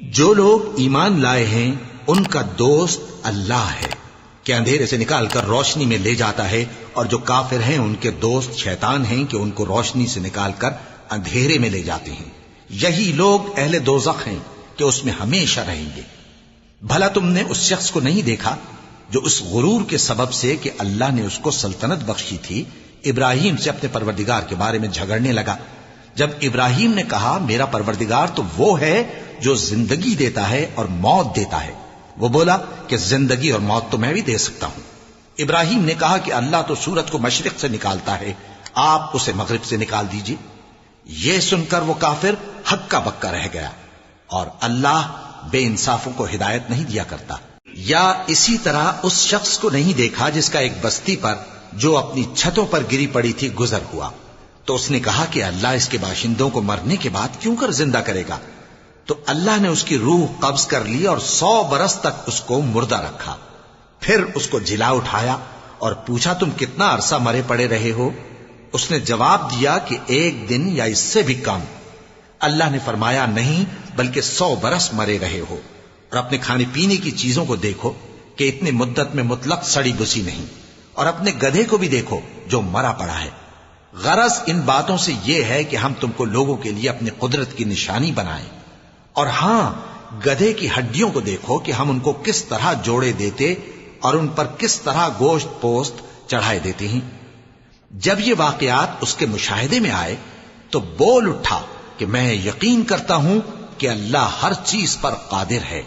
جو لوگ ایمان لائے ہیں ان کا دوست اللہ ہے کہ اندھیرے سے نکال کر روشنی میں لے جاتا ہے، اور جو کافر ہیں ان کے دوست شیطان ہیں کہ ان کو روشنی سے نکال کر اندھیرے میں لے جاتے ہیں۔ یہی لوگ اہل دوزخ ہیں کہ اس میں ہمیشہ رہیں گے۔ بھلا تم نے اس شخص کو نہیں دیکھا جو اس غرور کے سبب سے کہ اللہ نے اس کو سلطنت بخشی تھی، ابراہیم سے اپنے پروردگار کے بارے میں جھگڑنے لگا؟ جب ابراہیم نے کہا میرا پروردگار تو وہ ہے جو زندگی دیتا ہے اور موت دیتا ہے، وہ بولا کہ زندگی اور موت تو میں بھی دے سکتا ہوں۔ ابراہیم نے کہا کہ اللہ تو سورج کو مشرق سے نکالتا ہے، آپ اسے مغرب سے نکال دیجئے۔ یہ سن کر وہ کافر ہکا بکا رہ گیا، اور اللہ بے انصافوں کو ہدایت نہیں دیا کرتا۔ یا اسی طرح اس شخص کو نہیں دیکھا جس کا ایک بستی پر جو اپنی چھتوں پر گری پڑی تھی گزر ہوا، تو اس نے کہا کہ اللہ اس کے باشندوں کو مرنے کے بعد کیوں کر زندہ کرے گا؟ تو اللہ نے اس کی روح قبض کر لی اور 100 برس تک اس کو مردہ رکھا۔ پھر اس کو جلا اٹھایا اور پوچھا تم کتنا عرصہ مرے پڑے رہے ہو؟ اس نے جواب دیا کہ 1 دن یا اس سے بھی کم۔ اللہ نے فرمایا نہیں بلکہ 100 برس مرے رہے ہو، اور اپنے کھانے پینے کی چیزوں کو دیکھو کہ اتنی مدت میں مطلق سڑی بسی نہیں، اور اپنے گدھے کو بھی دیکھو جو مرا پڑا ہے۔ غرض ان باتوں سے یہ ہے کہ ہم تم کو لوگوں کے لیے اپنی قدرت کی نشانی بنائیں۔ اور ہاں، گدھے کی ہڈیوں کو دیکھو کہ ہم ان کو کس طرح جوڑے دیتے اور ان پر کس طرح گوشت پوست چڑھائے دیتے ہیں۔ جب یہ واقعات اس کے مشاہدے میں آئے تو بول اٹھا کہ میں یقین کرتا ہوں کہ اللہ ہر چیز پر قادر ہے۔